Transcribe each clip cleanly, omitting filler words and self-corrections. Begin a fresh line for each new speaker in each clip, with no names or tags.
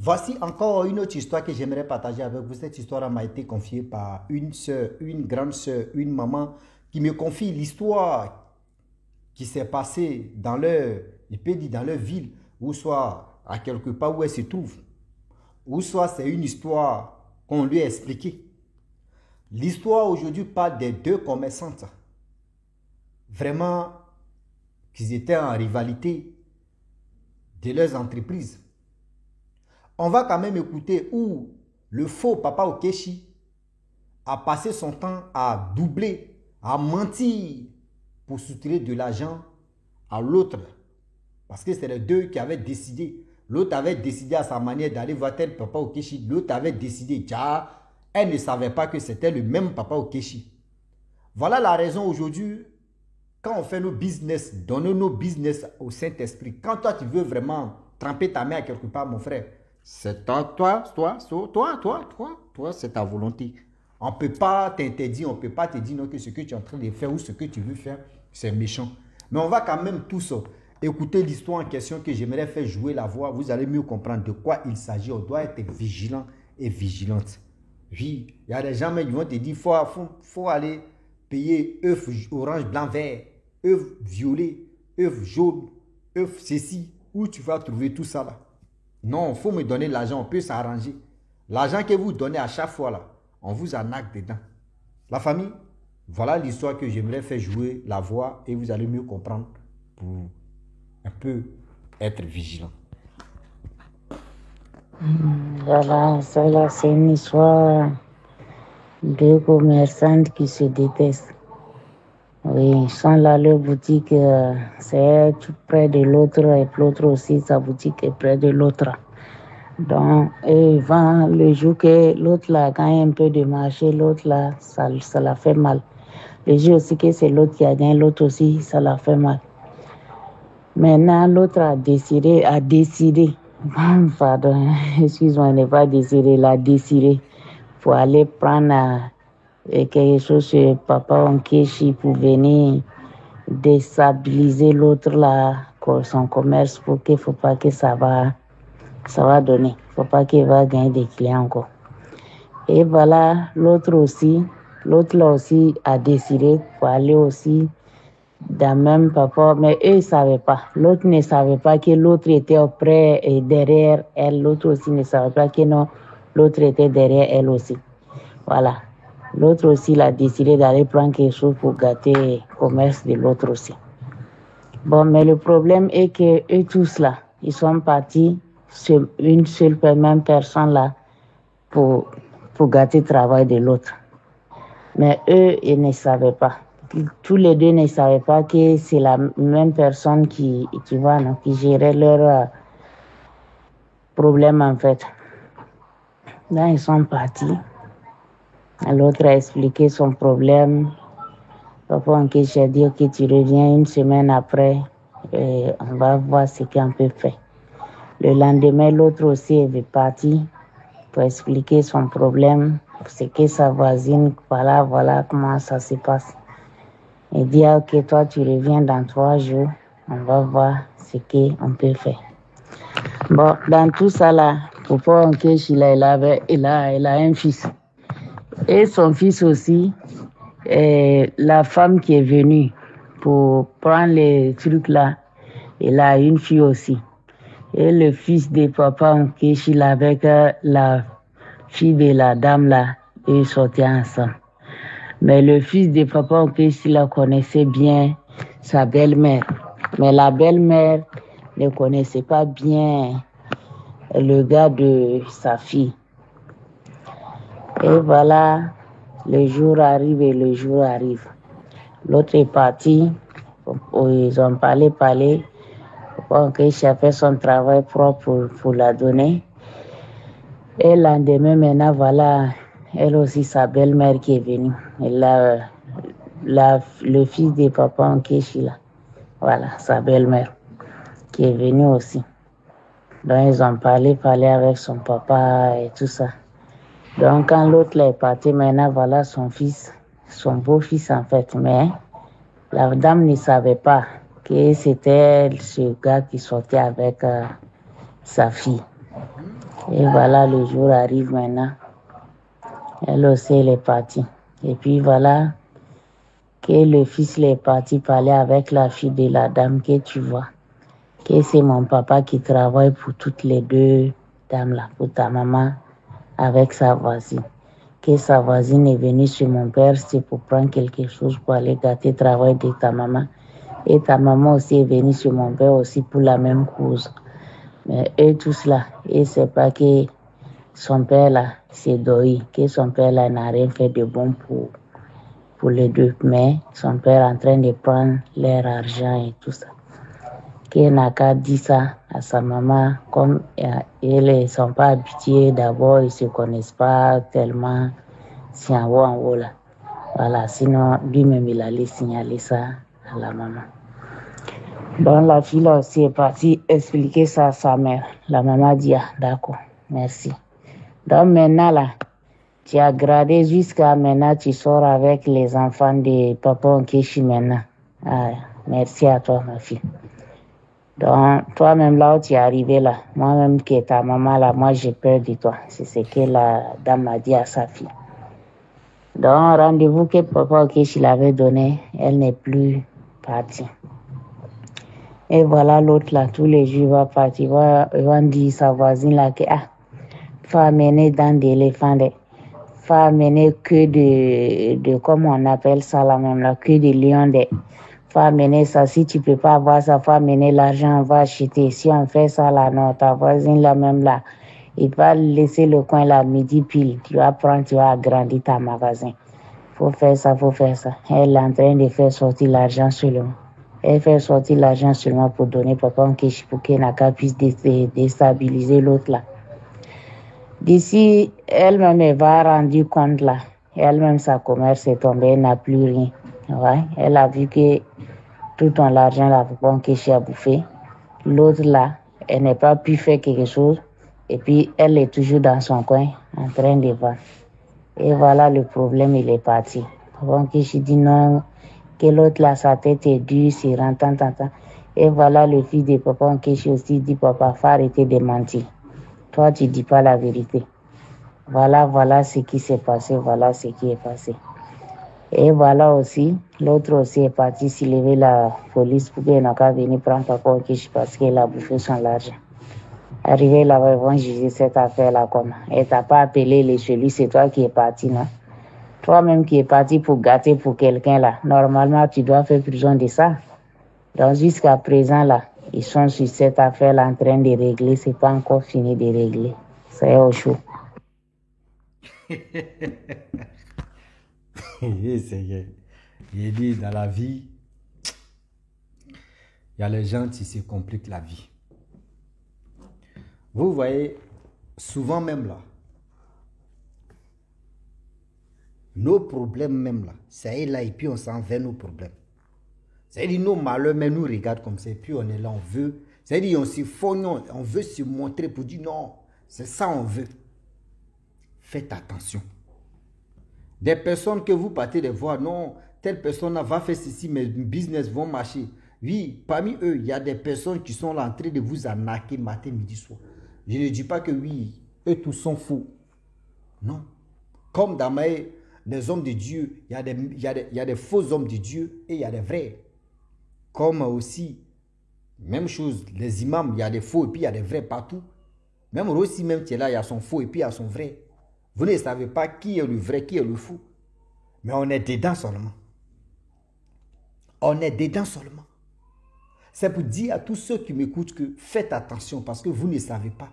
Voici encore une autre histoire que j'aimerais partager avec vous. Cette histoire m'a été confiée par une soeur, une grande soeur, une maman qui me confie l'histoire qui s'est passée dans leur, il peut dire dans leur ville, ou soit à quelque part où elle se trouve, ou soit c'est une histoire qu'on lui a expliquée. L'histoire aujourd'hui parle des deux commerçantes, vraiment qu'ils étaient en rivalité de leurs entreprises. On va quand même écouter où le faux papa Okechi a passé son temps à doubler, à mentir pour soutirer de l'argent à l'autre. Parce que c'est les deux qui avaient décidé. L'autre avait décidé à sa manière d'aller voir tel papa Okechi. L'autre avait décidé. Elle ne savait pas que c'était le même papa Okechi. Voilà la raison aujourd'hui, quand on fait nos business, donner nos business au Saint-Esprit. Quand toi, tu veux vraiment tremper ta main à quelque part, mon frère, c'est toi, c'est ta volonté. On ne peut pas t'interdire, on ne peut pas te dire non, que ce que tu es en train de faire ou ce que tu veux faire, c'est méchant. Mais on va quand même tous écouter l'histoire en question que j'aimerais faire jouer la voix. Vous allez mieux comprendre de quoi il s'agit. On doit être vigilant et vigilante. Oui, il y a des gens qui vont te dire faut aller payer œufs orange, blanc, vert, œufs violet, œufs jaune, œufs ceci. Où tu vas trouver tout ça là? Non, il faut me donner l'argent, on peut s'arranger. L'argent que vous donnez à chaque fois là, on vous arnaque dedans. La famille, voilà l'histoire que j'aimerais faire jouer la voix et vous allez mieux comprendre pour un peu être vigilant.
Voilà, ça là, c'est une histoire de commerçantes qui se détestent. Oui, ils sont là, leur boutique, c'est tout près de l'autre et l'autre aussi, sa boutique est près de l'autre. Donc, ils vendent le jour que l'autre là gagne un peu de marché, l'autre là, ça la fait mal. Le jour aussi que c'est l'autre qui a gagné, l'autre aussi, ça la fait mal. Maintenant, l'autre a décidé, pardon, excuse-moi, n'est pas décidé, il a décidé pour aller prendre quelque chose chez Papa Onkechi pour venir déstabiliser l'autre là, son commerce, pour qu'il ne faut pas que ça va donner. Il ne faut pas qu'il va gagner des clients encore. Et voilà, l'autre là aussi a décidé pour aller aussi dans même papa, mais eux ne savaient pas. L'autre ne savait pas que l'autre était auprès et derrière elle. L'autre aussi ne savait pas que non, l'autre était derrière elle aussi. Voilà. L'autre aussi, il a décidé d'aller prendre quelque chose pour gâter le commerce de l'autre aussi. Bon, mais le problème est que eux tous là, ils sont partis sur une seule même personne là pour gâter le travail de l'autre. Mais eux, ils ne savaient pas. Tous les deux ne savaient pas que c'est la même personne qui gérait leur problème en fait. Là, ils sont partis. L'autre a expliqué son problème. Papa Onkechi a dit que tu reviens une semaine après et on va voir ce qu'on peut faire. Le lendemain, l'autre aussi est parti pour expliquer son problème, ce que sa voisine, voilà comment ça se passe. Il dit, ok, toi tu reviens dans 3 jours, on va voir ce qu'on peut faire. Bon, dans tout ça là, Papa Onkechi il a un fils. Et son fils aussi, la femme qui est venue pour prendre les trucs là, il a une fille aussi. Et le fils de Papa Onkechi avec la fille de la dame là, ils sortaient ensemble. Mais le fils de Papa Onkechi la connaissait bien sa belle-mère. Mais la belle-mère ne connaissait pas bien le gars de sa fille. Et voilà, le jour arrive et le jour arrive. L'autre est parti, ils ont parlé. Papa Onkechi a fait son travail propre pour la donner. Et le lendemain, maintenant, voilà, elle aussi, sa belle-mère qui est venue. Et le fils de Papa Onkechi, là, voilà, sa belle-mère qui est venue aussi. Donc, ils ont parlé avec son papa et tout ça. Donc, quand l'autre là est parti, maintenant, voilà son fils, son beau-fils en fait. Mais la dame ne savait pas que c'était ce gars qui sortait avec sa fille. Et voilà, le jour arrive maintenant. Elle aussi, elle est partie. Et puis voilà que le fils est parti parler avec la fille de la dame que tu vois. Que c'est mon papa qui travaille pour toutes les deux dames là, pour ta maman avec sa voisine. Que sa voisine est venue chez mon père, c'est pour prendre quelque chose pour aller gâter le travail de ta maman. Et ta maman aussi est venue chez mon père aussi pour la même cause. Mais eux tous là, et c'est pas que son père là, c'est Doi, que son père là n'a rien fait de bon pour les deux. Mais son père est en train de prendre leur argent et tout ça. Qu'il n'a qu'à dire ça à sa maman, comme ils ne sont pas habitués, d'abord ils ne se connaissent pas tellement, c'est en haut là. Voilà, sinon lui-même il allait signaler ça à la maman. Donc la fille là aussi est partie expliquer ça à sa mère. La maman dit, ah d'accord, merci. Donc maintenant là, tu as gradé jusqu'à maintenant, tu sors avec les enfants de Papa Onkechi maintenant. Ah, merci à toi ma fille. Donc, toi-même, là où tu es arrivé, là, moi-même qui est ta maman, là, moi, j'ai peur de toi. C'est ce que la dame a dit à sa fille. Donc, rendez-vous que Papa Okechi l'avait donné, elle n'est plus partie. Et voilà l'autre, là, tous les jours, il va partir. Il va dire à sa voisine, là, que, faut amener dans des éléphants, faut amener que de, comment on appelle ça, là, même, là, que de lions, faut amener ça. Si tu peux pas avoir ça, faut amener l'argent, on va acheter. Si on fait ça là, non, ta voisine là même là, il va laisser le coin là, midi pile. Tu vas prendre, tu vas agrandir ta magasin. Faut faire ça, faut faire ça. Elle est en train de faire sortir l'argent seulement. Elle fait sortir l'argent seulement pour donner Papa Nkechi pour que Naka puisse déstabiliser l'autre là. D'ici, elle-même, elle va rendre compte là. Elle-même, sa commerce est tombée, elle n'a plus rien. Ouais, elle a vu que tout ton argent là, Papa Nkechi a bouffé. L'autre là, elle n'a pas pu faire quelque chose. Et puis, elle est toujours dans son coin, en train de vendre. Et voilà, le problème, il est parti. Papa Nkechi dit non, que l'autre là, sa tête est dure, c'est rentant. Et voilà, le fils de Papa Nkechi aussi dit, papa, faut arrêter de mentir. Toi, tu dis pas la vérité. Voilà ce qui s'est passé, voilà ce qui est passé. Et voilà aussi, l'autre aussi est parti s'élever la police pour qu'elle n'a qu'à venir prendre Papa Nkechi parce qu'elle a bouffé son argent. Arrivé là-bas, ils vont juger cette affaire-là comme. Et t'as pas appelé les chelus, c'est toi qui es parti, non? Toi-même qui es parti pour gâter pour quelqu'un là, normalement tu dois faire prison de ça. Donc jusqu'à présent là, ils sont sur cette affaire-là en train de régler, c'est pas encore fini de régler. C'est au chaud.
J'ai dit, dans la vie, il y a les gens qui se compliquent la vie. Vous voyez, souvent même là, nos problèmes même là, ça est là et puis on s'en va nos problèmes. C'est-à-dire nos malheurs, mais nous regardent comme ça et puis on est là, on veut. C'est-à-dire on se fogne, on veut se montrer pour dire non, c'est ça on veut. Faites attention. Des personnes que vous partez de voir, non, telle personne va faire ceci, mes business vont marcher. Oui, parmi eux, il y a des personnes qui sont là en train de vous arnaquer matin, midi, soir. Je ne dis pas que oui, eux tous sont faux. Non. Comme dans les hommes de Dieu, il y a des faux hommes de Dieu et il y a des vrais. Comme aussi, même chose, les imams, il y a des faux et puis il y a des vrais partout. Même aussi, même qui est là, il y a son faux et puis il y a son vrai. Vous ne savez pas qui est le vrai, qui est le faux. Mais on est dedans seulement. On est dedans seulement. C'est pour dire à tous ceux qui m'écoutent que faites attention parce que vous ne savez pas.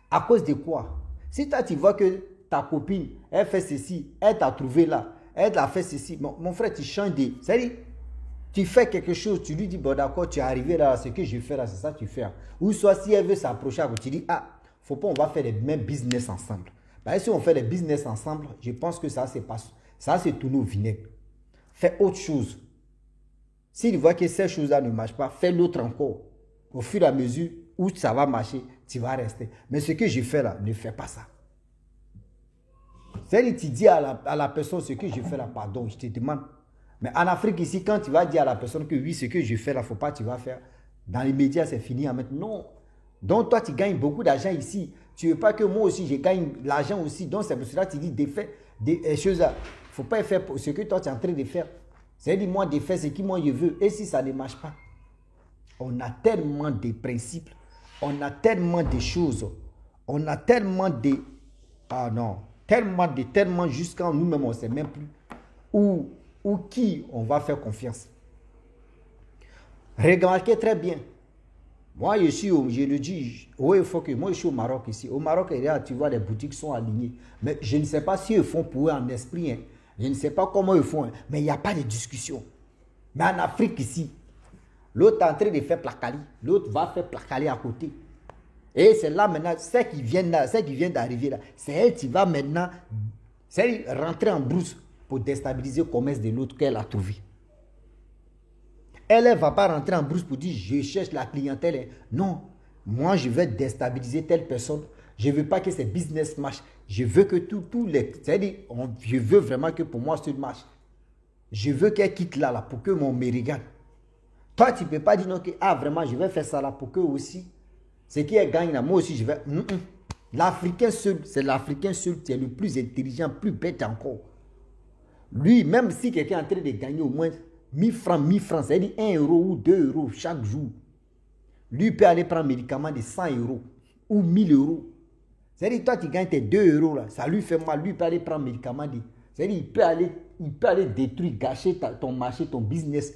À cause de quoi? Si toi tu vois que ta copine, elle fait ceci, elle t'a trouvé là, elle a fait ceci, mon frère, tu changes de... C'est-à-dire, tu fais quelque chose, tu lui dis, bon d'accord, tu es arrivé là, ce que je fais là, c'est ça que tu fais. Ou soit si elle veut s'approcher, tu dis, faut pas, on va faire les mêmes business ensemble. Parce que si on fait des business ensemble, je pense que ça c'est tout nos vinaigres. Fais autre chose. S'il voit que ces choses-là ne marchent pas, fais l'autre encore. Au fur et à mesure où ça va marcher, tu vas rester. Mais ce que je fais là, ne fais pas ça. C'est-à-dire, tu dis à la personne ce que je fais là, pardon, je te demande. Mais en Afrique ici, quand tu vas dire à la personne que oui, ce que je fais là, faut pas, tu vas faire. Dans les médias, c'est fini à mettre. Non, Donc, toi, tu gagnes beaucoup d'argent ici. Tu ne veux pas que moi aussi, je gagne l'argent aussi. Donc, c'est pour cela que tu dis des choses. Il ne faut pas faire ce que toi, tu es en train de faire. C'est-à-dire, moi, de faire ce que moi, je veux. Et si ça ne marche pas, on a tellement de principes. On a tellement de choses. On a tellement de... Ah non. Tellement jusqu'à nous-mêmes, on ne sait même plus où qui on va faire confiance. Remarquez très bien. Moi, je le dis, moi, je suis au Maroc ici. Au Maroc, tu vois, les boutiques sont alignées. Mais je ne sais pas si ils font pour eux en esprit. Hein. Je ne sais pas comment ils font. Hein. Mais il n'y a pas de discussion. Mais en Afrique ici, l'autre est en train de faire placali. L'autre va faire placali à côté. Et c'est là maintenant, celle qui vient d'arriver là, c'est elle qui va maintenant rentrer en brousse pour déstabiliser le commerce de l'autre qu'elle a trouvé. Elle ne va pas rentrer en brousse pour dire je cherche la clientèle. Non, moi je vais déstabiliser telle personne. Je ne veux pas que ces business marchent. Je veux que tous les... C'est-à-dire, je veux vraiment que pour moi ça marche. Je veux qu'elle quitte là pour que mon me regarde. Toi, tu ne peux pas dire non que vraiment je vais faire ça là pour que aussi, ce qui est gagne là, moi aussi je vais... L'Africain seul, c'est l'Africain seul qui est le plus intelligent, plus bête encore. Lui, même si quelqu'un est en train de gagner au moins 1000 francs, c'est-à-dire 1 euro ou 2 euros chaque jour, lui peut aller prendre un médicament de 100 euros ou 1000 euros. C'est-à-dire toi, tu gagnes tes 2 euros là, ça lui fait mal, lui peut aller prendre un médicament de... C'est-à-dire il peut aller détruire, gâcher ton marché, ton business.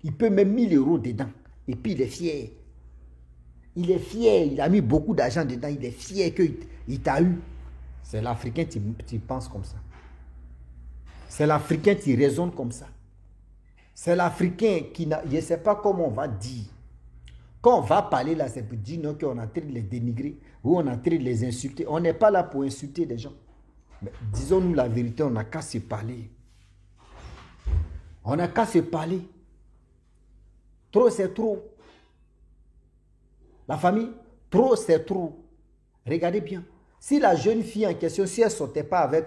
Il peut mettre 1000 euros dedans. Et puis il est fier. Il est fier, il a mis beaucoup d'argent dedans, il est fier qu'il t'a eu. C'est l'Africain qui pense comme ça. C'est l'Africain qui raisonne comme ça. C'est l'Africain qui n'a... Je ne sais pas comment on va dire. Quand on va parler là, c'est pour dire non, qu'on est en train de les dénigrer ou on est en train de les insulter. On n'est pas là pour insulter des gens. Mais disons-nous la vérité, on n'a qu'à se parler. On n'a qu'à se parler. Trop, c'est trop. La famille, trop, c'est trop. Regardez bien. Si la jeune fille en question, si elle ne sortait pas avec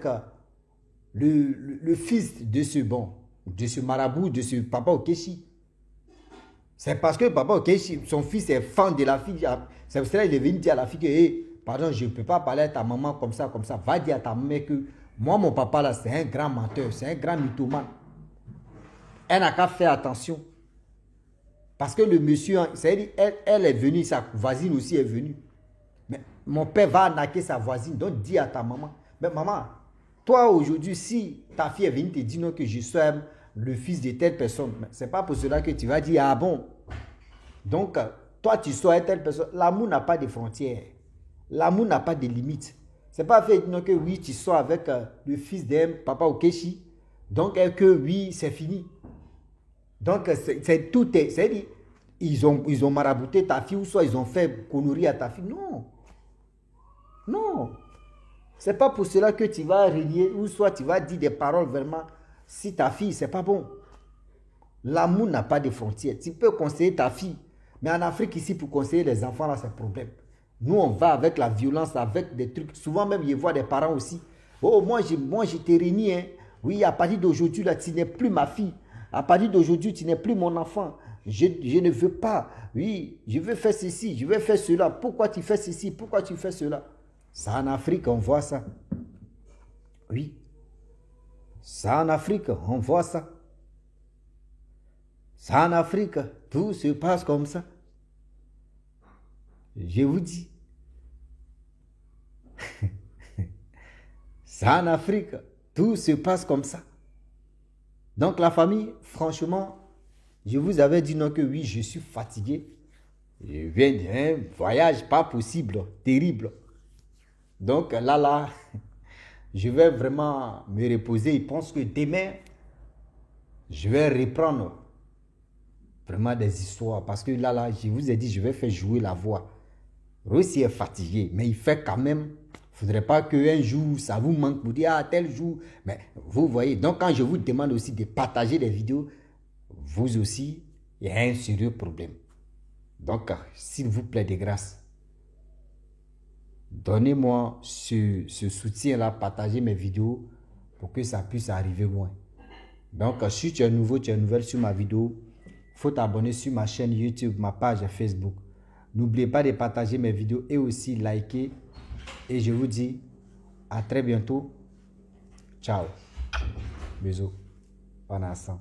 le fils de ce marabout, de ce papa Okechi, c'est parce que papa Okechi, son fils est fan de la fille. C'est pour cela qu'il est venu dire à la fille que, hey, pardon, je ne peux pas parler à ta maman comme ça. Va dire à ta maman que moi, mon papa là, c'est un grand menteur, c'est un grand mythomane. Elle n'a qu'à faire attention. Parce que le monsieur, c'est-à-dire, elle est venue, sa voisine aussi est venue. Mais mon père va arnaquer sa voisine, donc dis à ta maman. Mais maman, toi aujourd'hui, si ta fille est venue te dire non, que je sois le fils de telle personne, ce n'est pas pour cela que tu vas dire, ah bon. Donc, toi tu sois telle personne. L'amour n'a pas de frontières. L'amour n'a pas de limites. Ce n'est pas fait non, que oui, tu sois avec le fils d'un papa Okechi. Donc, que oui, c'est fini. Donc, c'est tout est... C'est-à-dire, ils ont marabouté ta fille ou soit ils ont fait connerie à ta fille. Non. Non. Ce n'est pas pour cela que tu vas régner ou soit tu vas dire des paroles vraiment. Si ta fille, ce n'est pas bon. L'amour n'a pas de frontières. Tu peux conseiller ta fille. Mais en Afrique, ici, pour conseiller les enfants, là, c'est un problème. Nous, on va avec la violence, avec des trucs. Souvent même, je vois des parents aussi. Oh, moi, je t'ai régné. Hein. Oui, à partir d'aujourd'hui, là, tu n'es plus ma fille. À partir d'aujourd'hui, tu n'es plus mon enfant. Je ne veux pas. Oui, je veux faire ceci, je veux faire cela. Pourquoi tu fais ceci? Pourquoi tu fais cela? Ça, en Afrique, on voit ça. Oui. Ça, en Afrique, on voit ça. Ça, en Afrique, tout se passe comme ça. Je vous dis. Ça, en Afrique, tout se passe comme ça. Donc la famille, franchement, je vous avais dit non que oui, je suis fatigué. Je viens d'un voyage pas possible, terrible. Donc là, je vais vraiment me reposer. Je pense que demain, je vais reprendre vraiment des histoires. Parce que là, je vous ai dit, je vais faire jouer la voix. Russie est fatigué, mais il fait quand même... Il ne faudrait pas qu'un jour, ça vous manque pour dire, ah, tel jour. Mais vous voyez, donc quand je vous demande aussi de partager les vidéos, vous aussi, il y a un sérieux problème. Donc, s'il vous plaît, de grâce, donnez-moi ce soutien-là, partagez mes vidéos pour que ça puisse arriver loin. Donc, si tu es nouveau, tu es nouvelle sur ma vidéo, il faut t'abonner sur ma chaîne YouTube, ma page Facebook. N'oubliez pas de partager mes vidéos et aussi liker. Et je vous dis à très bientôt. Ciao. Bisous. Bon instant.